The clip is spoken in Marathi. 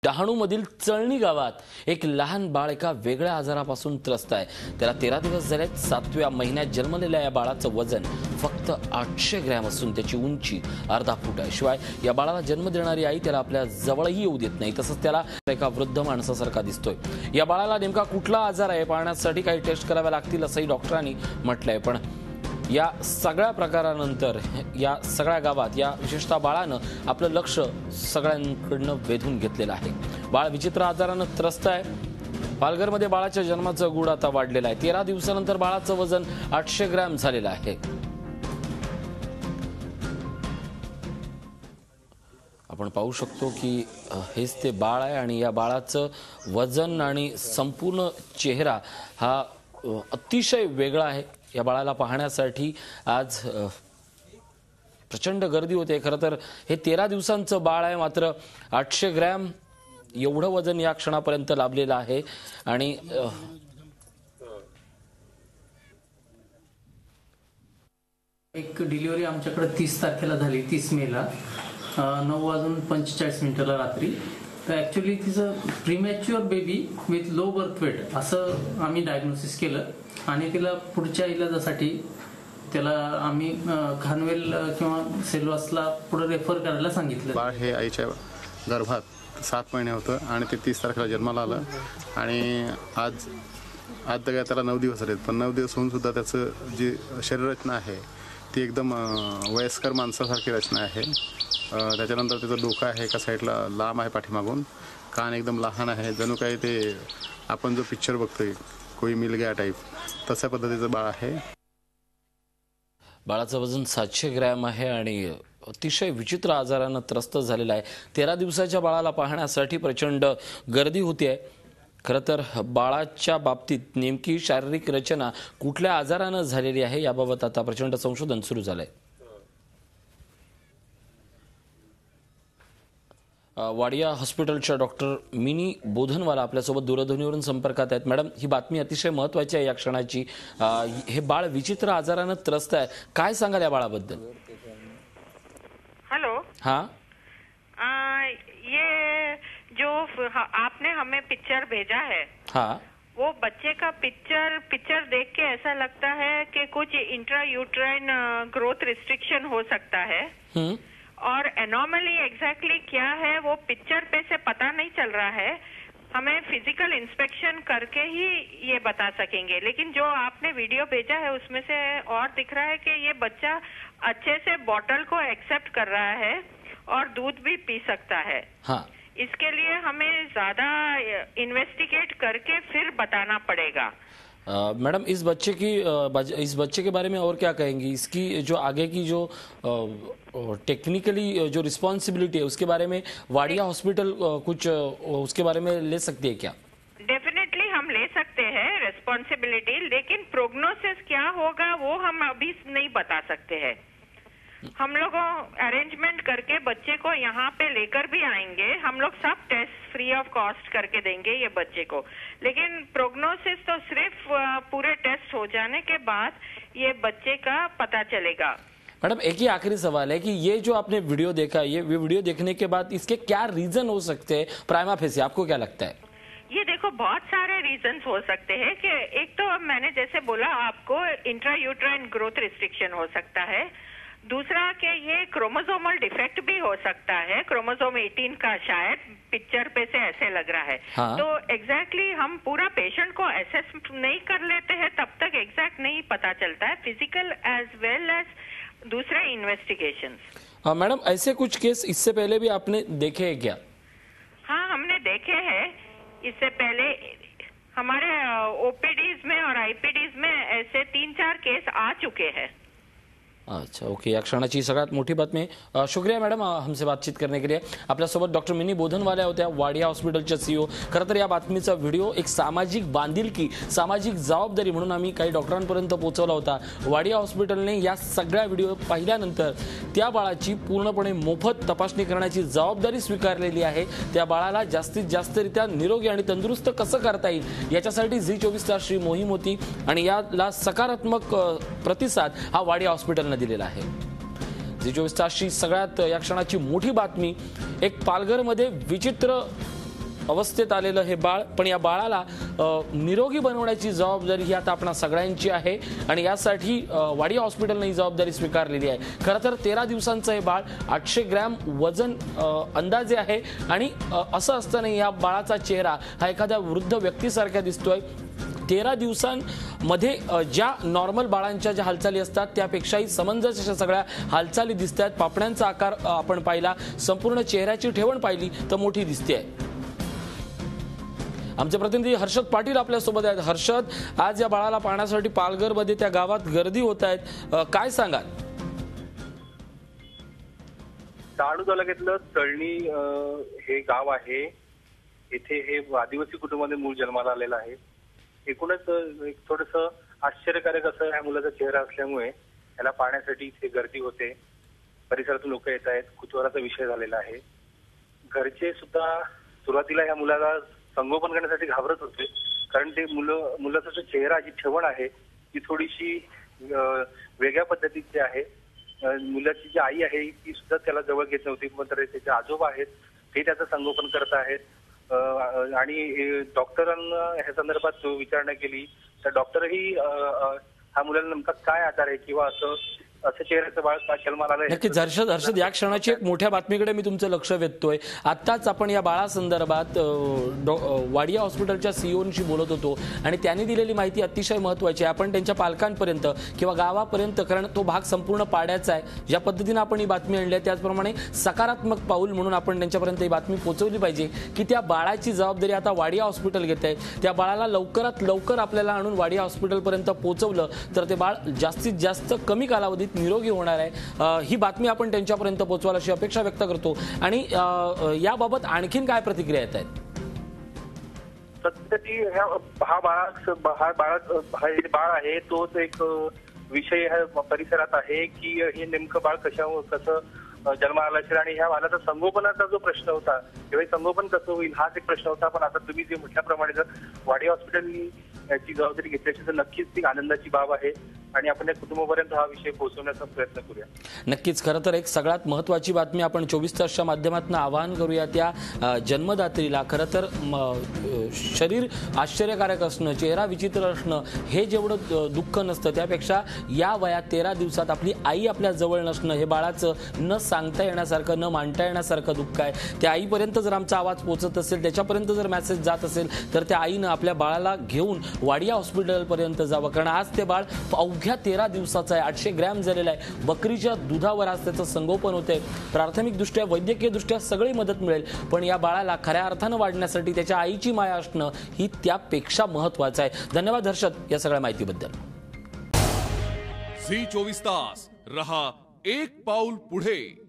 डहाणूमधील चळणी गावात एक लहान बाळ एका वेगळ्या आजारापासून त्रस्त आहे। त्याला 13 दिवस झालेत। 7व्या महिन्यात जन्मलेल्या या बाळाचं वजन फक्त 800 ग्रॅम असून त्याची उंची अर्धा फूट आहे। शिवाय या बाळाला जन्म देणारी आई त्याला आपल्या जवळही येऊ देत नाही। तसंच त्याला एका वृद्ध माणसासारखा दिसतोय। या बाळाला नेमका कुठला आजार आहे पाहण्यासाठी काही टेस्ट कराव्या लागतील असंही डॉक्टरांनी म्हटलंय। पण या सगळ्या प्रकारानंतर या सगळ्या गावात या विशेषतः बाळानं आपलं लक्ष सगळ्यांकडनं वेधून घेतलेलं आहे। बाळ विचित्र आजारानं त्रस्त आहे। पालघरमध्ये बाळाच्या जन्माचा गुढ आता वाढलेला आहे। 13 दिवसानंतर बाळाचं वजन 800 ग्रॅम झालेलं आहे। आपण पाहू शकतो की हेच ते बाळ आहे आणि या बाळाचं वजन आणि संपूर्ण चेहरा हा अतिशय वेगळा आहे। या बाळाला पाहण्यासाठी आज प्रचंड गर्दी होते। खरं तर हे 13 दिवसांचं बाळ आहे, मात्र 800 ग्रॅम एवढं वजन या क्षणापर्यंत लाभलेलं आहे। आणि एक डिलिव्हरी आमच्याकडे 30 तारखेला झाली, 30 मेला 9:45 रात्री। तर ॲक्च्युली तिचं premature baby with low birth weight असं आम्ही डायग्नोसिस केलं आणि तिला पुढच्या इलाजासाठी त्याला आम्ही खानवेल किंवा सेल्वासला पुढे रेफर करायला सांगितलं। बाळ हे आईच्या गर्भात 7 महिने होतं आणि ते 30 तारखेला जन्माला आलं आणि आज तर त्याला 9 दिवस झालेत, पण 9 दिवस होऊन सुद्धा त्याचं जी शरीररचना आहे ती एकदम वयस्कर माणसासारखी रचना आहे। त्याच्यानंतर त्याचं डोकं आहे एका साईडला लांब आहे पाठीमागून, कान एकदम लहान आहे, जणू काही ते आपण जो पिक्चर बघतोय कोई मिल गया टाईप तशा पद्धतीचं बाळ आहे। बाळाचं वजन 700 ग्रॅम आहे आणि अतिशय विचित्र आजारानं त्रस्त झालेला आहे। 13 दिवसाच्या बाळाला पाहण्यासाठी प्रचंड गर्दी होती आहे। खरं तर बाळाच्या बाबतीत नेमकी शारीरिक रचना कुठल्या आजारानं झालेली आहे याबाबत आता प्रचंड संशोधन सुरू झालंय। वाडिया हॉस्पिटलच्या डॉक्टर मिनी बोधनवाला आपल्यासोबत दूरध्वनीवरून संपर्कात आहेत। मॅडम, ही बातमी अतिशय महत्त्वाची आहे या क्षणाची। हे बाळ विचित्र आजारानं त्रस्त आहे, काय सांगाल या बाळाबद्दल? हेलो। हाँ, ये जो आपने हमें पिक्चर भेजा है, हाँ, वो बच्चे का पिक्चर देख के ऐसा लगता है कि कुछ इंट्रा यूट्राइन ग्रोथ रिस्ट्रिक्शन हो सकता है। और एनॉमली एग्जैक्टली क्या है वो पिक्चर पे से पता नहीं चल रहा है। हमें फिजिकल इंस्पेक्शन करके ही ये बता सकेंगे। लेकिन जो आपने वीडियो भेजा है उसमें से और दिख रहा है कि ये बच्चा अच्छे से बॉटल को एक्सेप्ट कर रहा है और दूध भी पी सकता है। हाँ। इसके लिए हमें ज्यादा इन्वेस्टिगेट करके फिर बताना पड़ेगा। मैडम, इस बच्चे के बारे में और क्या कहेंगी? इसकी जो आगे की जो टेक्निकली जो रिस्पॉन्सिबिलिटी है उसके बारे में वाडिया हॉस्पिटल कुछ उसके बारे में ले सकती है क्या? डेफिनेटली हम ले सकते हैं रिस्पॉन्सिबिलिटी, लेकिन प्रोग्नोसिस क्या होगा वो हम अभी नहीं बता सकते हैं। हम लोग अरेंजमेंट करके बच्चे को यहाँ पे लेकर भी आएंगे। हम लोग सब टेस्ट फ्री ऑफ कॉस्ट करके देंगे ये बच्चे को, लेकिन प्रोग्नोसिस तो सिर्फ पूरे टेस्ट हो जाने के बाद ये बच्चे का पता चलेगा। मैडम, एक ही आखिरी सवाल है कि ये जो आपने वीडियो देखा, ये वीडियो देखने के बाद इसके क्या रीजन हो सकते हैं प्राइमा फेसी, आपको क्या लगता है? ये देखो, बहुत सारे रीजंस हो सकते हैं कि एक तो मैंने जैसे बोला आपको इंट्रा यूट्राइन ग्रोथ रिस्ट्रिक्शन हो सकता है। दूसरा कि ये क्रोमोसोमल डिफेक्ट भी हो सकता है, क्रोमोसोम 18 का शायद पिक्चर पे से ऐसे लग रहा है। हाँ। तो एग्जैक्टली हम पूरा पेशेंट को असेस नहीं कर लेते हैं तब तक एग्जैक्ट नहीं पता चलता है, फिजिकल एज वेल एज दूसरे इन्वेस्टिगेशंस। हाँ मैडम, ऐसे कुछ केस इससे पहले भी आपने देखे हैं क्या? हाँ, हमने देखे हैं इससे पहले। हमारे ओपीडीज में और आईपीडीज में ऐसे 3-4 केस आ चुके हैं। अच्छा, ओके। या क्षणाची सगळ्यात मोठी बातमी। शुक्रिया मॅडम हमसे बातचीत करने के लिए। आपल्यासोबत डॉक्टर मिनी बोधनवाला होत्या, वाडिया हॉस्पिटलच्या सीईओ। खरं तर या बातमीचा व्हिडिओ एक सामाजिक बांधिलकी, सामाजिक जबाबदारी म्हणून आम्ही काही डॉक्टरांपर्यंत पोहोचवला होता। वाडिया हॉस्पिटलने या सगळ्या व्हिडिओ पाहिल्यानंतर त्या बाळाची पूर्णपणे मोफत तपासणी करण्याची जबाबदारी स्वीकारलेली आहे। त्या बाळाला जास्तीत जास्तरित्या निरोगी आणि तंदुरुस्त कसं करता येईल याच्यासाठी झी24 तासची मोहीम होती आणि याला सकारात्मक प्रतिसाद हा वाडिया हॉस्पिटलने दिलेला आहे। झी24 तासची सगळ्यात या क्षणाची मोठी बातमी, एक पालघरमध्ये विचित्र अवस्थेत आलेलं हे बाळ, पण या बाळाला निरोगी बनवण्याची जबाबदारी ही आता आपणा सगळ्यांची आहे आणि यासाठी वाडिया हॉस्पिटलने ही जबाबदारी स्वीकारलेली आहे. खरं तर 13 दिवसांचं हे बाळ 800 ग्रॅम वजन अंदाजे आहे आणि असं असताना या बाळाचा चेहरा हा एखाद्या वृद्ध व्यक्तीसारखा दिसतोय. 13 दिवसांमध्ये ज्या नॉर्मल बाळांच्या ज्या हालचाली असतात त्यापेक्षाही समंजस अशा सगळ्या हालचाली दिसत आहेत. पापण्यांचा आकार आपण पाहिला, संपूर्ण चेहऱ्याची ठेवण पाहिली तर मोठी दिसते आहे. आमचे प्रतिनिधी हर्षद पाटील आपल्यासोबत आहेत. हर्षद, आज या बाळाला पाहण्यासाठी पालघरमध्ये त्या गावात गर्दी होत आहेत, काय सांगाल? डहाणू तालुक्यातलं तळणी हे गाव आहे. येथे हे आदिवासी कुटुंबामध्ये मूळ जन्माला आलेलं आहे. एकूणच एक थोडंसं आश्चर्यकारक असं या मुलाचा चेहरा असल्यामुळे याला पाहण्यासाठी इथे गर्दी होते. परिसरातून लोक येत आहेत. कुतूहलाचा विषय झालेला आहे. घरचे सुद्धा सुरुवातीला या मुलाला संगोपन करण्यासाठी घाबरत होते, कारण ते मुलाचा जो चेहरा, जी ठेवण आहे ती थोडीशी वेगळ्या पद्धतीची आहे. मुलाची जी आई आहे ती सुद्धा त्याला जवळ घेत नव्हती, पण त्याचे आजोबा आहेत ते त्याचं संगोपन करत आहेत. आणि डॉक्टरांना ह्या संदर्भात विचारणा केली तर डॉक्टरही हा मुलाला नेमका काय आजार आहे किंवा असं चेहऱ्याचं बाळ का जन्माला आलंय. नक्कीच हर्षद, या क्षणाची एक मोठ्या बातमीकडे मी तुमचं लक्ष वेधतोय. आत्ताच आपण या बाळासंदर्भात वाडिया हॉस्पिटलच्या सीईओशी बोलत होतो आणि त्यांनी दिलेली माहिती अतिशय महत्त्वाची आहे. आपण त्यांच्या पालकांपर्यंत किंवा गावापर्यंत, कारण तो भाग संपूर्ण पाड्याचा आहे, ज्या पद्धतीने आपण ही बातमी आणली आहे त्याचप्रमाणे सकारात्मक पाऊल म्हणून आपण त्यांच्यापर्यंत ही बातमी पोहोचवली पाहिजे की त्या बाळाची जबाबदारी आता वाडिया हॉस्पिटल घेत आहे. त्या बाळाला लवकरात लवकर आपल्याला आणून वाडिया हॉस्पिटलपर्यंत पोहोचवलं तर ते बाळ जास्तीत जास्त कमी कालावधीत निरोगी होणार आहे. ही बातमी आपण त्यांच्यापर्यंत पोहोचवाल अशी अपेक्षा व्यक्त करतो. आणि याबाबत आणखीन काय प्रतिक्रिया येत आहेत? सध्या हा बाळ आहे तोच एक विषय परिसरात आहे की हे नेमकं बाळ कसं जन्माला असेल आणि ह्या बाळाचा संगोपनाचा जो प्रश्न होता तेव्हा संगोपन कसं होईल हाच एक प्रश्न होता. पण आता तुम्ही जे म्हटल्याप्रमाणे जर वाडिया हॉस्पिटलनी याची जबाबदारी घेतल्याची तर नक्कीच ती आनंदाची बाब आहे आणि आपण या कुटुंबापर्यंत हा विषय पोहोचवण्याचा प्रयत्न करूया. नक्कीच. खरं तर एक सगळ्यात महत्त्वाची बातमी आपण 24 तासच्या माध्यमातून आवाहन करूया त्या जन्मदात्रीला. खरं तर शरीर आश्चर्यकारक असणं, चेहरा विचित्र असणं हे जेवढं दुःख नसतं त्यापेक्षा या वयात 13 दिवसात आपली आई आपल्या जवळ नसणं हे बाळाचं न सांगता येण्यासारखं, न मांडता येण्यासारखं दुःख आहे. त्या आईपर्यंत जर आमचा आवाज पोहोचत असेल, त्याच्यापर्यंत जर मेसेज जात असेल तर त्या आईनं आपल्या बाळाला घेऊन वाडिया हॉस्पिटलपर्यंत जावं, कारण आज ते बाळ अवघ्या 13 दिवसाचं आहे. 800 ग्रॅम झालेलं आहे. बकरीच्या दुधावर आज त्याचं संगोपन होतंय. प्राथमिकदृष्ट्या, वैद्यकीयदृष्ट्या सगळी मदत मिळेल, पण या बाळाला खऱ्या अर्थानं वाढण्यासाठी त्याच्या आईची माया असणं ही त्यापेक्षा महत्त्वाचं आहे. धन्यवाद हर्षद या सगळ्या माहितीबद्दल. झी 24 तास रहा एक पाऊल पुढे.